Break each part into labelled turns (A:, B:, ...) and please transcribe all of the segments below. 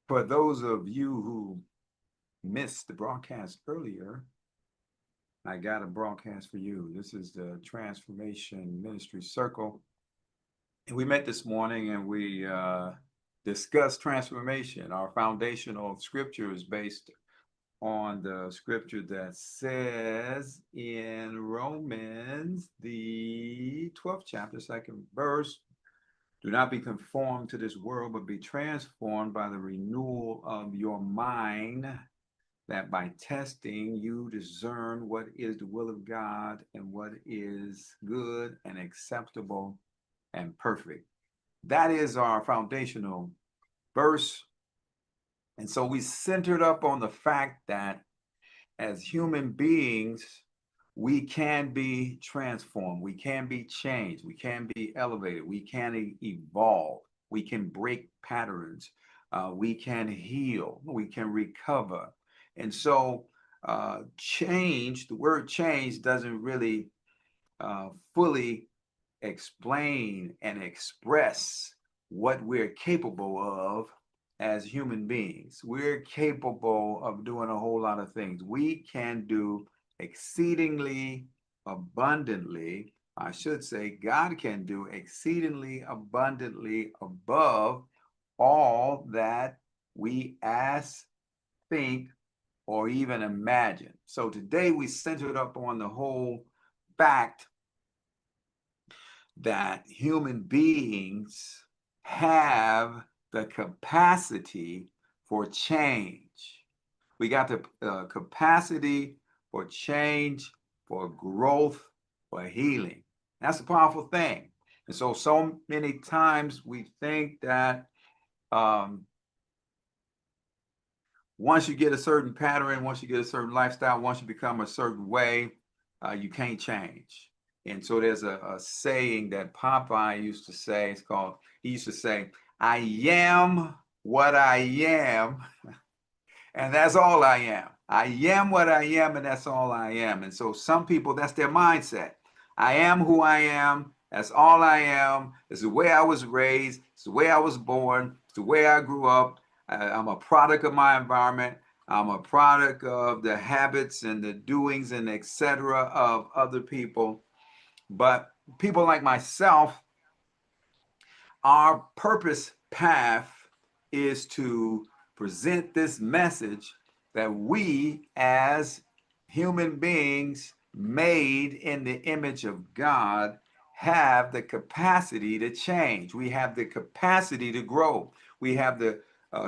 A: For those of you who missed the broadcast earlier, I got a broadcast for you. This is the Transformation Ministry Circle. And we met this morning and we discussed transformation. Our foundational scripture is based on the scripture that says in Romans, the 12th chapter, second verse, do not be conformed to this world, but be transformed by the renewal of your mind, that by testing you discern what is the will of God and what is good and acceptable and perfect. That is our foundational verse. And so we centered up on the fact that as human beings, we can be transformed, we can be changed, we can be elevated, we can evolve, we can break patterns, we can heal, we can recover. And so change, the word change doesn't really fully explain and express what we're capable of as human beings. We're capable of doing a whole lot of things. We can do exceedingly abundantly. I should say, God can do exceedingly abundantly above all that we ask, think, or even imagine. So today we centered up on the whole fact that human beings have the capacity for change. We got the capacity for change, for growth, for healing. That's a powerful thing. And so many times we think that once you get a certain pattern, once you get a certain lifestyle, once you become a certain way, you can't change. And so there's a saying that Popeye used to say. He used to say, I am what I am, and that's all I am. I am what I am, and that's all I am. And so some people, that's their mindset. I am who I am. That's all I am. It's the way I was raised. It's the way I was born. It's the way I grew up. I'm a product of my environment. I'm a product of the habits and the doings and etc. of other people. But people like myself, our purpose path is to present this message that we as human beings made in the image of God have the capacity to change. We have the capacity to grow. We have the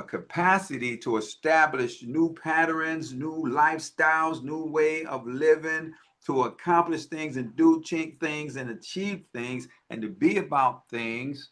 A: capacity to establish new patterns, new lifestyles, new way of living, to accomplish things and do things and achieve things and to be about things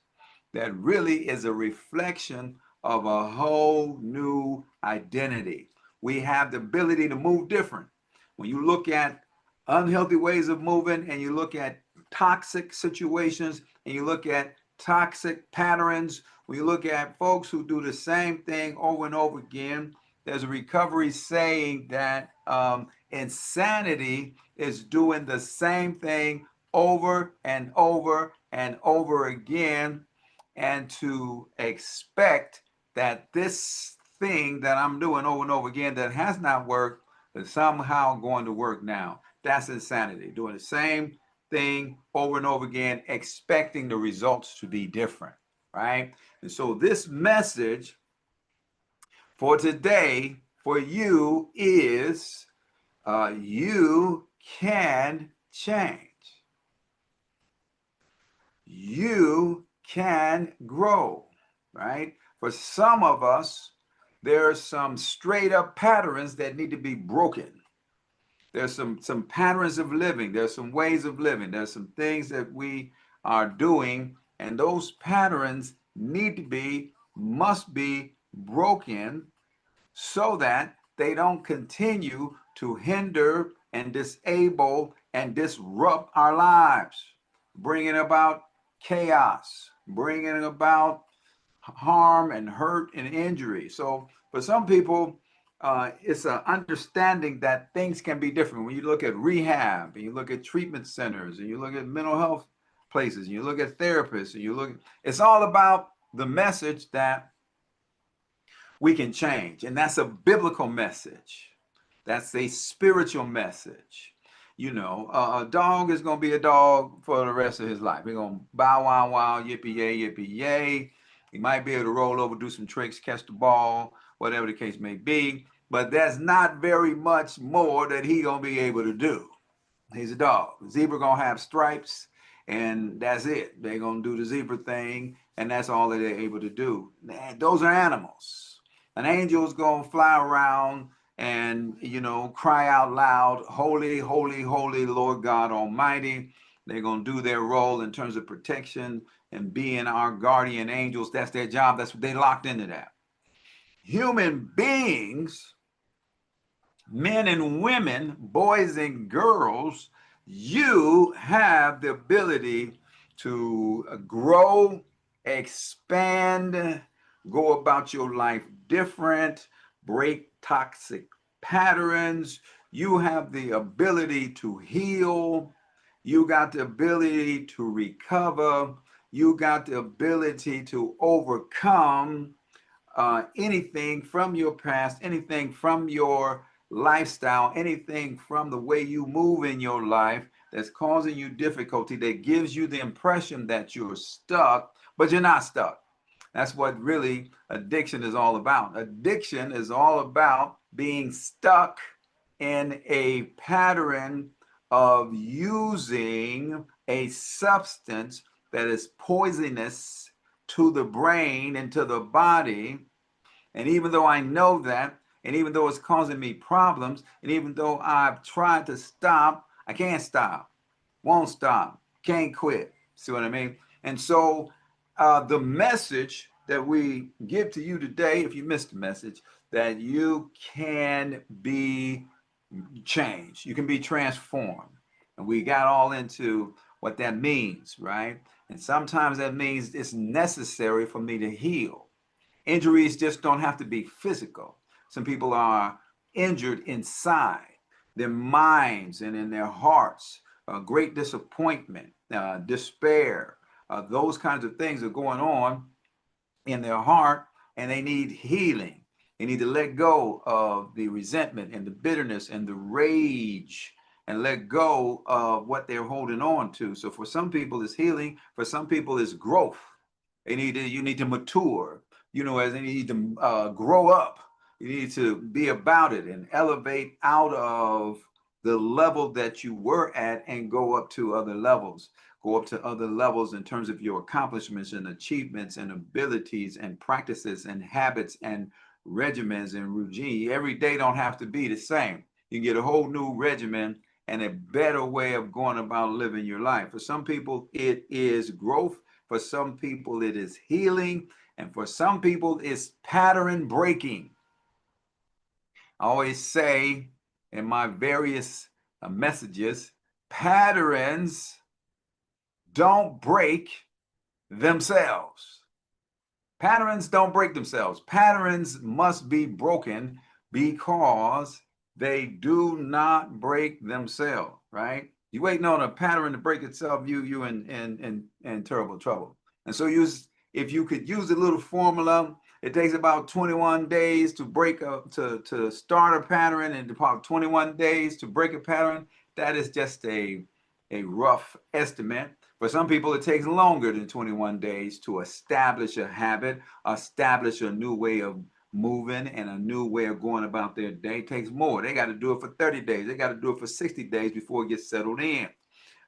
A: that really is a reflection of a whole new identity. We have the ability to move different. When you look at unhealthy ways of moving and you look at toxic situations and you look at toxic patterns, when you look at folks who do the same thing over and over again, there's a recovery saying that insanity is doing the same thing over and over and over again, and to expect that this thing that I'm doing over and over again that has not worked is somehow going to work now. That's insanity. Doing the same thing over and over again, expecting the results to be different, right? And so this message for today for you is you can change. You can grow, right? For some of us, there are some straight up patterns that need to be broken. There's some patterns of living. There's some ways of living. There's some things that we are doing, and those patterns need to be, must be broken so that they don't continue to hinder and disable and disrupt our lives, bringing about chaos, bringing about harm and hurt and injury. So for some people, it's an understanding that things can be different. When you look at rehab and you look at treatment centers and you look at mental health places and you look at therapists and you look, it's all about the message that we can change. And that's a biblical message. That's a spiritual message. You know, a dog is going to be a dog for the rest of his life. He's going to bow wow wow, yippee yay, yippee yay. He might be able to roll over, do some tricks, catch the ball, whatever the case may be. But there's not very much more that he going to be able to do. He's a dog. Zebra going to have stripes, and that's it. They're going to do the zebra thing, and that's all that they're able to do. Man, those are animals. An angel is going to fly around and, you know, cry out loud, holy, holy, holy Lord God Almighty. They're going to do their role in terms of protection and being our guardian angels. That's their job. That's what they locked into that. Human beings, men and women, boys and girls, you have the ability to grow, expand, go about your life different, break toxic patterns. You have the ability to heal. You got the ability to recover. You got the ability to overcome anything from your past, anything from your lifestyle, anything from the way you move in your life that's causing you difficulty, that gives you the impression that you're stuck, but you're not stuck. That's what really addiction is all about. Addiction is all about being stuck in a pattern of using a substance that is poisonous to the brain and to the body. And even though I know that, and even though it's causing me problems, and even though I've tried to stop, I can't stop, won't stop, can't quit. See what I mean? And so the message that we give to you today, if you missed the message, that you can be changed, you can be transformed. And we got all into what that means, right? And sometimes that means it's necessary for me to heal. Injuries just don't have to be physical. Some people are injured inside their minds and in their hearts. Great disappointment, despair, those kinds of things are going on in their heart, and they need healing. They need to let go of the resentment and the bitterness and the rage and let go of what they're holding on to. So for some people it's healing, for some people it's growth. You need to mature, you know, as they need to grow up. You need to be about it and elevate out of the level that you were at and go up to other levels. Go up to other levels in terms of your accomplishments and achievements and abilities and practices and habits and regimens and routine. Every day don't have to be the same. You can get a whole new regimen and a better way of going about living your life. For some people, it is growth. For some people, it is healing. And for some people, it's pattern breaking. I always say in my various messages, patterns don't break themselves. Patterns don't break themselves. Patterns must be broken because they do not break themselves, right? You waiting on a pattern to break itself, you in terrible trouble. And so if you could use a little formula, it takes about 21 days to break to start a pattern, and about 21 days to break a pattern. That is just a rough estimate. For some people, it takes longer than 21 days to establish a habit, establish a new way of moving and a new way of going about their day. It takes more. They got to do it for 30 days. They got to do it for 60 days before it gets settled in.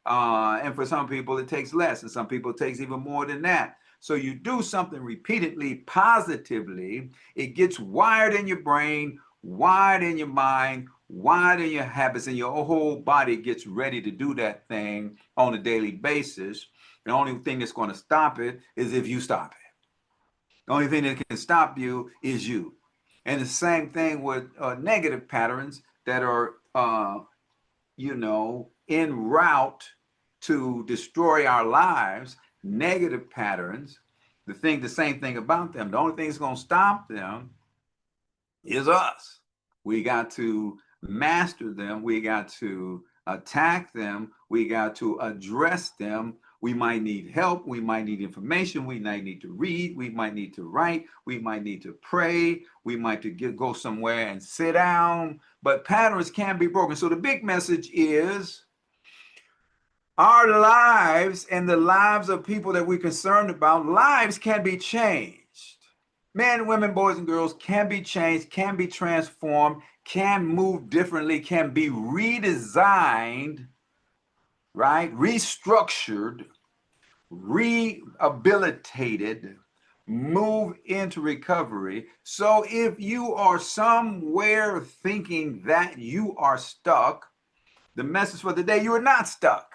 A: And for some people, it takes less. And some people, it takes even more than that. So you do something repeatedly, positively, it gets wired in your brain, wired in your mind, wired in your habits, and your whole body gets ready to do that thing on a daily basis. The only thing that's going to stop it is if you stop it. The only thing that can stop you is you. And the same thing with negative patterns that are, en route to destroy our lives. Negative patterns, the same thing about them. The only thing that's going to stop them is us. We got to master them. We got to attack them. We got to address them. We might need help. We might need information. We might need to read. We might need to write. We might need to pray. We might to go somewhere and sit down. But patterns can be broken. So the big message is our lives and the lives of people that we're concerned about, lives can be changed. Men, women, boys, and girls can be changed, can be transformed, can move differently, can be redesigned, right? Restructured, rehabilitated, move into recovery. So if you are somewhere thinking that you are stuck, the message for the day, you are not stuck.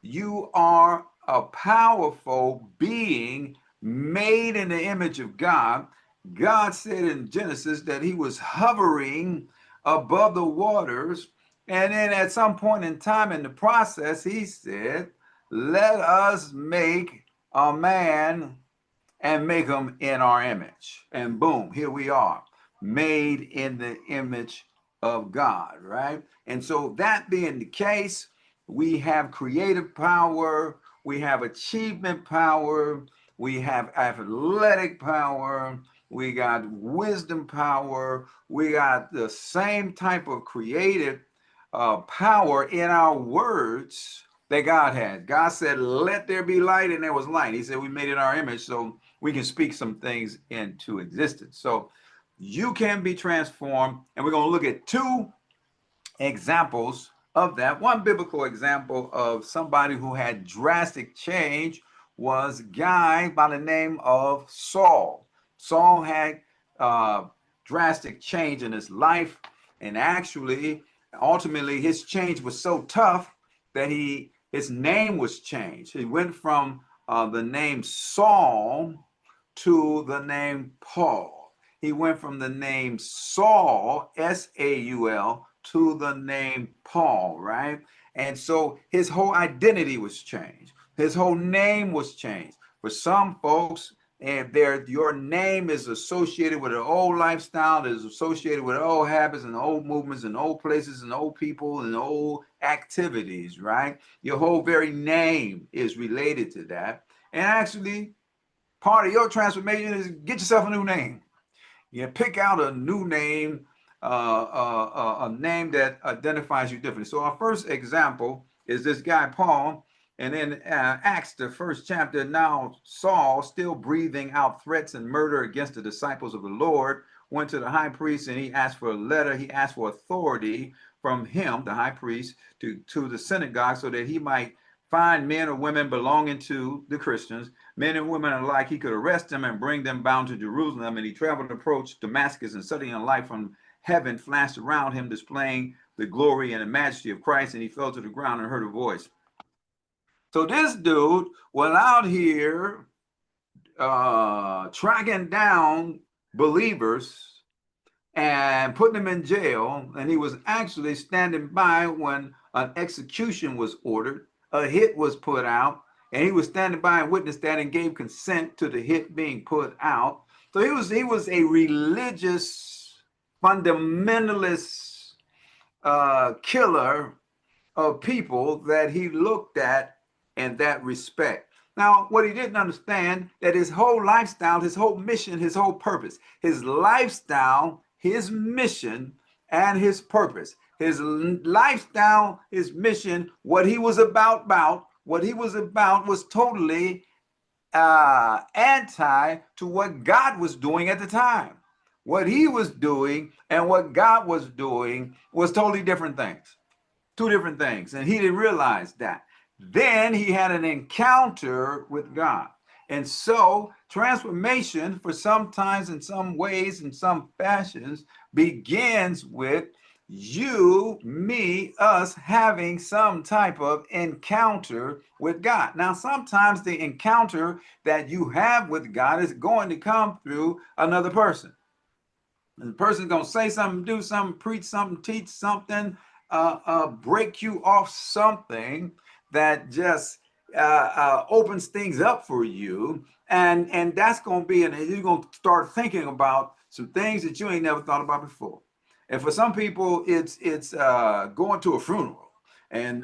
A: You are a powerful being made in the image of God. God said in Genesis that he was hovering above the waters. And then at some point in time in the process, he said, let us make a man and make him in our image. And boom, here we are, made in the image of God, right? And so that being the case, we have creative power, we have achievement power, we have athletic power, we got wisdom power, we got the same type of creative power in our words that God had. God said, let there be light, and there was light. He said, we made it in our image, so we can speak some things into existence. So you can be transformed, and we're going to look at two examples of that. One biblical example of somebody who had drastic change was a guy by the name of Saul. Saul had drastic change in his life, and actually, ultimately, his change was so tough that his name was changed. He went from the name Saul to the name Paul. He went from the name Saul, S-A-U-L, to the name Paul, right? And so his whole identity was changed. His whole name was changed. For some folks, and your name is associated with an old lifestyle, is associated with old habits and old movements and old places and old people and old activities, right? Your whole very name is related to that. And actually, part of your transformation is get yourself a new name. You pick out a new name, a name that identifies you differently. So our first example is this guy Paul, and in Acts, the first chapter. Now Saul, still breathing out threats and murder against the disciples of the Lord, went to the high priest and he asked for a letter. He asked for authority from him, the high priest, to the synagogue so that he might find men or women belonging to the Christians, men and women alike. He could arrest them and bring them bound to Jerusalem. And he traveled and approached Damascus, and suddenly a light from heaven flashed around him, displaying the glory and the majesty of Christ. And he fell to the ground and heard a voice. So this dude was out here tracking down believers and putting them in jail. And he was actually standing by when an execution was ordered. A hit was put out, and he was standing by and witnessed that and gave consent to the hit being put out. So he was a religious fundamentalist killer of people that he looked at in that respect. Now, what he didn't understand, that his whole lifestyle, his whole mission, his whole purpose, his lifestyle, his mission, and his purpose, his lifestyle, his mission, what he was about was totally anti to what God was doing at the time. What he was doing and what God was doing was totally different things, two different things. And he didn't realize that. Then he had an encounter with God. And so transformation, for sometimes in some ways, in some fashions, begins with you, me, us having some type of encounter with God. Now, sometimes the encounter that you have with God is going to come through another person. And the person's going to say something, do something, preach something, teach something, break you off something that just opens things up for you. And that's going to be, and you're going to start thinking about some things that you ain't never thought about before. And for some people, it's going to a funeral and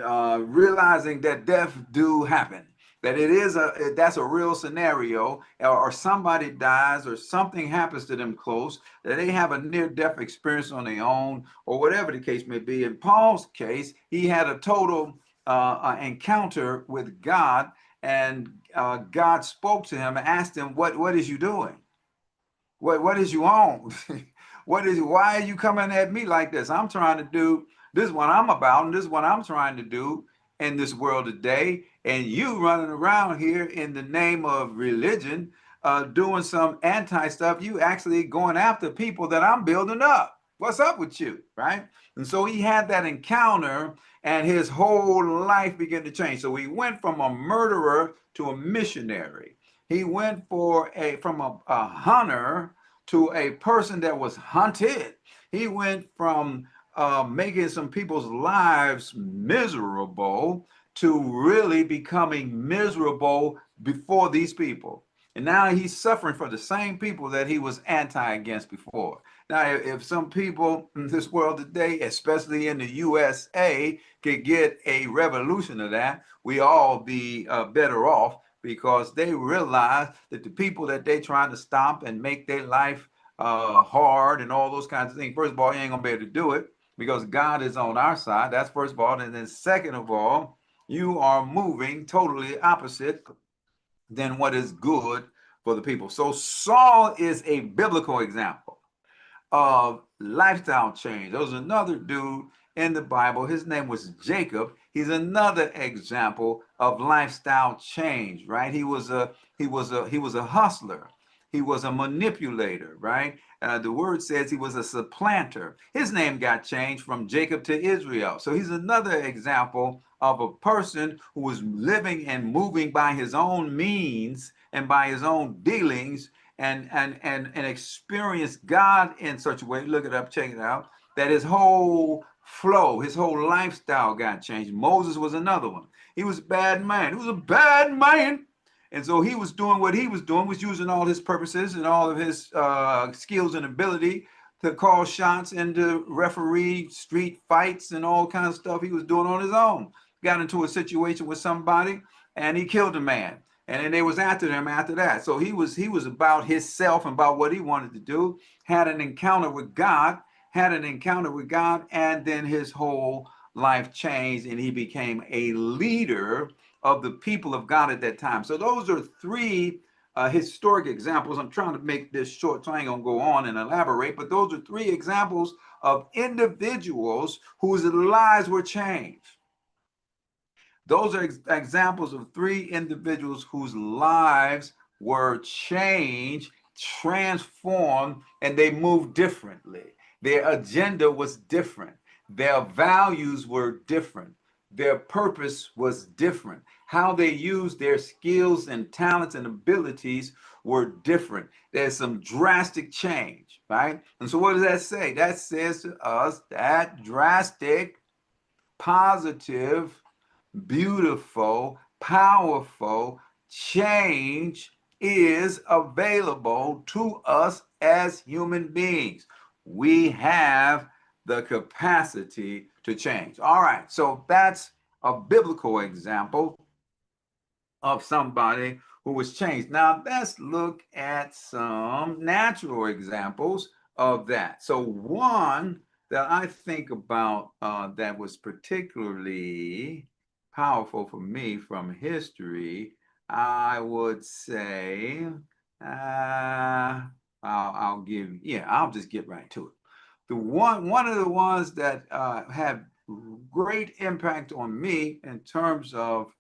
A: realizing that death do happen. that that's a real scenario, or somebody dies or something happens to them close, that they have a near-death experience on their own, or whatever the case may be. In Paul's case, he had a total encounter with God, and God spoke to him and asked him, what is you doing? What is you on? Why are you coming at me like this? I'm trying to do this is what I'm about, and this is what I'm trying to do in this world today. And you running around here in the name of religion, doing some anti stuff. You actually going after people that I'm building up. What's up with you? Right? And so he had that encounter, and his whole life began to change. So he went from a murderer to a missionary. He went from a hunter to a person that was hunted. He went from making some people's lives miserable to really becoming miserable before these people. And now he's suffering for the same people that he was anti against before. Now, if some people in this world today, especially in the USA, could get a revolution of that, we all be better off, because they realize that the people that they trying to stop and make their life hard and all those kinds of things, first of all, you ain't gonna be able to do it because God is on our side. That's first of all. And then second of all, you are moving totally opposite than what is good for the people. So Saul is a biblical example of lifestyle change. There was another dude in the Bible. His name was Jacob. He's another example of lifestyle change, right? He was a hustler. He was a manipulator, right? The word says he was a supplanter. His name got changed from Jacob to Israel. So he's another example of a person who was living and moving by his own means and by his own dealings, and experience God in such a way, look it up, check it out, that his whole flow, his whole lifestyle got changed. Moses was another one. He was a bad man. He was a bad man. And so he was doing what he was doing, was using all his purposes and all of his skills and ability to call shots and to referee street fights and all kinds of stuff he was doing on his own. Got into a situation with somebody and he killed a man. And then they was after him after that. So he was about himself and about what he wanted to do, had an encounter with God, and then his whole life changed and he became a leader of the people of God at that time. So those are three historic examples. I'm trying to make this short, so I ain't gonna go on and elaborate, but those are three examples of individuals whose lives were changed. Those are examples of three individuals whose lives were changed, transformed, and they moved differently. Their agenda was different. Their values were different. Their purpose was different. How they used their skills and talents and abilities were different. There's some drastic change, right? And so what does that say? That says to us that drastic, positive, beautiful, powerful change is available to us as human beings. We have the capacity to change. All right, so that's a biblical example of somebody who was changed. Now let's look at some natural examples of that. So one that I think about that was particularly powerful for me from history, I would say, I'll just get right to it. One of the ones that had great impact on me in terms of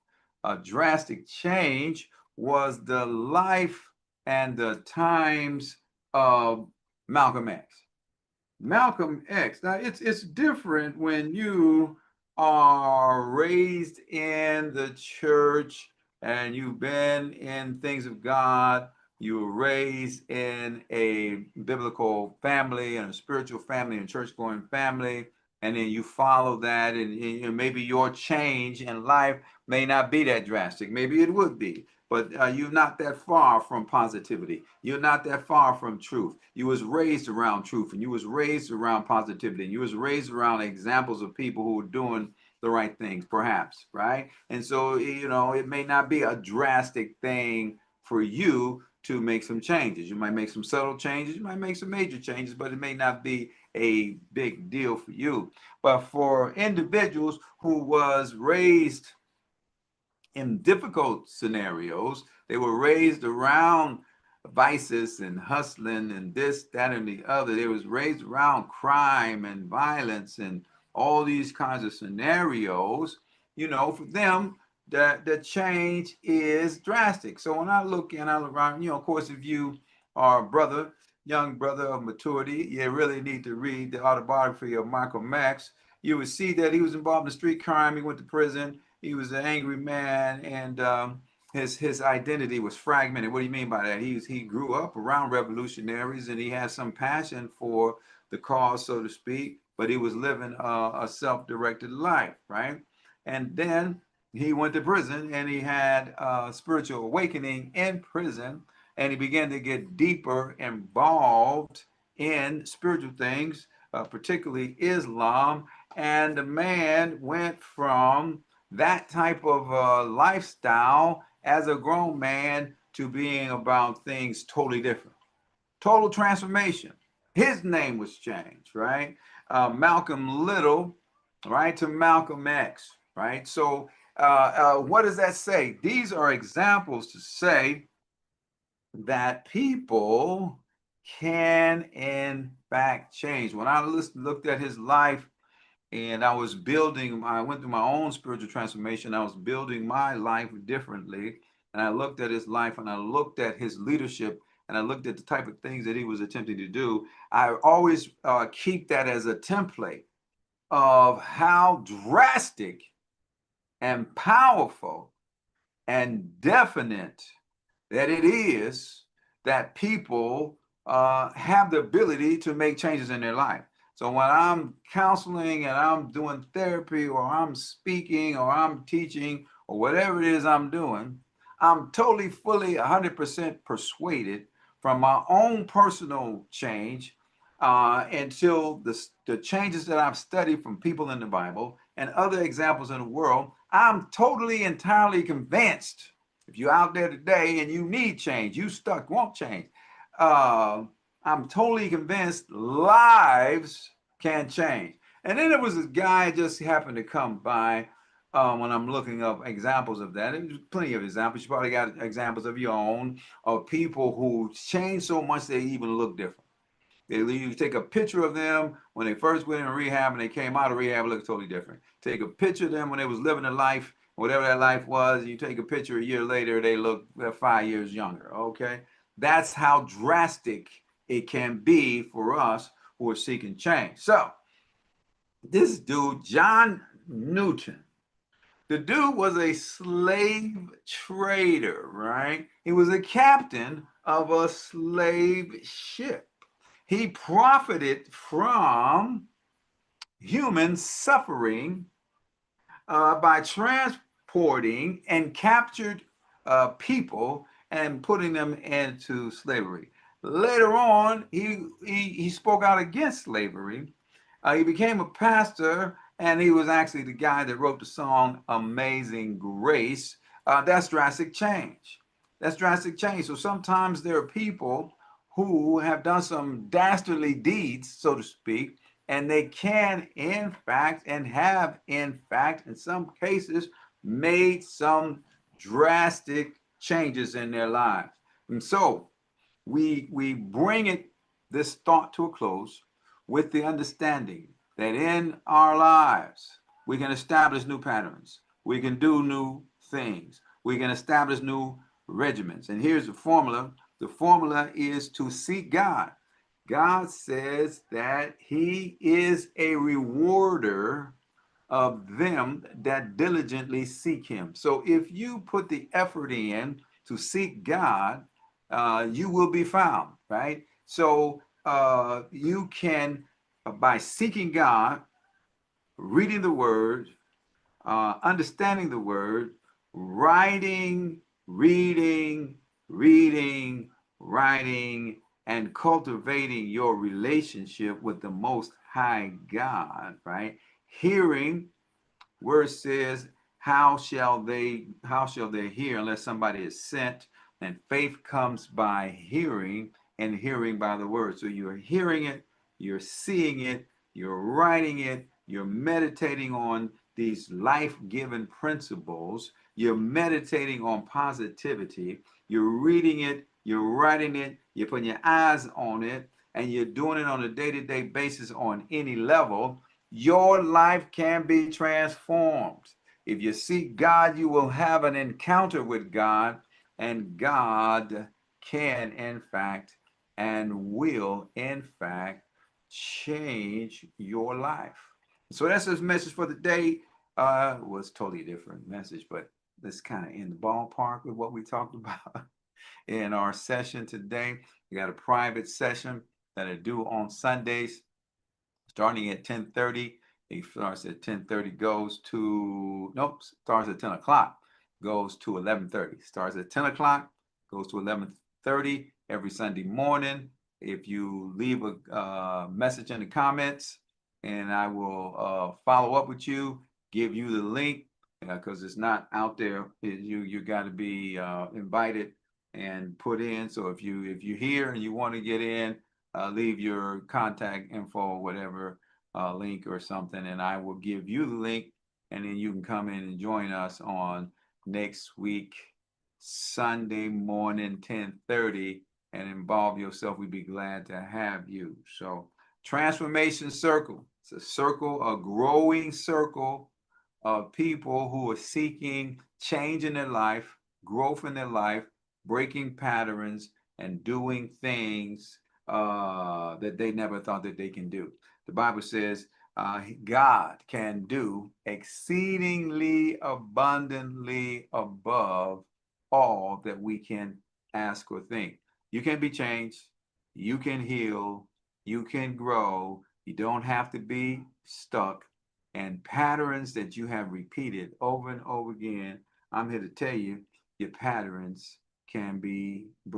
A: a drastic change was the life and the times of Malcolm X. Malcolm X. Now it's different when you are raised in the church and you've been in things of God. You were raised in a biblical family and a spiritual family and church going family, and then you follow that, and maybe your change in life may not be that drastic. Maybe it would be, but you're not that far from positivity. You're not that far from truth. You was raised around truth, and you was raised around positivity, and you was raised around examples of people who were doing the right things, perhaps, right? And so, you know, it may not be a drastic thing for you to make some changes. You might make some subtle changes, you might make some major changes, but it may not be a big deal for you. But for individuals who was raised in difficult scenarios, they were raised around vices and hustling and this, that, and the other. They was raised around crime and violence and all these kinds of scenarios. You know, for them, the change is drastic. So when I look and I look around, you know, of course, if you are a brother, young brother of maturity, you really need to read the autobiography of Malcolm X. You would see that he was involved in street crime. He went to prison. He was an angry man, and his identity was fragmented. What do you mean by that? He grew up around revolutionaries, and he had some passion for the cause, so to speak. But he was living a self-directed life, right? And then he went to prison, and he had a spiritual awakening in prison, and he began to get deeper involved in spiritual things, particularly Islam. And the man went from that type of lifestyle as a grown man to being about things totally different. Total transformation. His name was changed, right? Malcolm Little, right, to Malcolm X, right? So, what does that say? These are examples to say that people can, in fact, change. When I looked at his life, and I went through my own spiritual transformation. I was building my life differently. And I looked at his life and I looked at his leadership and I looked at the type of things that he was attempting to do. I always keep that as a template of how drastic and powerful and definite that it is that people have the ability to make changes in their life. So when I'm counseling and I'm doing therapy or I'm speaking or I'm teaching or whatever it is I'm doing, I'm totally, fully, 100% persuaded from my own personal change until the changes that I've studied from people in the Bible and other examples in the world. I'm totally, entirely convinced if you're out there today and you need change, you stuck, won't change. Uh, I'm totally convinced lives can change. And then there was this guy just happened to come by when I'm looking up examples of that. There's plenty of examples. You probably got examples of your own of people who changed so much they even look different. You take a picture of them when they first went in rehab and they came out of rehab, look totally different. Take a picture of them when they was living a life, whatever that life was. You take a picture a year later, they look 5 years younger. Okay, that's how drastic it can be for us who are seeking change. So this dude, John Newton, the dude was a slave trader, right? He was a captain of a slave ship. He profited from human suffering by transporting and captured people and putting them into slavery. Later on, he spoke out against slavery. He became a pastor, and he was actually the guy that wrote the song Amazing Grace. That's drastic change. That's drastic change. So sometimes there are people who have done some dastardly deeds, so to speak, and they can, in fact, and have, in fact, in some cases, made some drastic changes in their lives. And so we bring this thought to a close with the understanding that in our lives we can establish new patterns, we can do new things, we can establish new regimens. And here's the formula. The formula is to seek God. God says that he is a rewarder of them that diligently seek him. So if you put the effort in to seek God, you will be found, right? So you can, by seeking God, reading the word, understanding the word, writing, reading, writing, and cultivating your relationship with the Most High God, right? Hearing Word says, how shall they hear unless somebody is sent? And faith comes by hearing, and hearing by the word. So you're hearing it, you're seeing it, you're writing it, you're meditating on these life-giving principles, you're meditating on positivity, you're reading it, you're writing it, you're putting your eyes on it, and you're doing it on a day-to-day basis on any level. Your life can be transformed. If you seek God, you will have an encounter with God, and God can, in fact, and will, in fact, change your life. So that's his message for the day. Was totally different message, but that's kind of in the ballpark with what we talked about in our session today. We got a private session that I do on Sundays starting at 10:30. It starts at 10:30, goes to, nope, starts at 10 o'clock, goes to 11:30. Starts at 10 o'clock, goes to 11:30 every Sunday morning. If you leave a message in the comments, and I will follow up with you, give you the link, because it's not out there. You got to be invited and put in. So if you're here and you want to get in, leave your contact info, whatever, link or something, and I will give you the link, and then you can come in and join us on next week, Sunday morning, 10:30, and involve yourself. We'd be glad to have you. So, Transformation Circle. It's a circle, a growing circle of people who are seeking change in their life, growth in their life, breaking patterns, and doing things that they never thought that they can do. The Bible says God can do exceedingly abundantly above all that we can ask or think. You can be changed, you can heal, you can grow. You don't have to be stuck. And patterns that you have repeated over and over again, I'm here to tell you, your patterns can be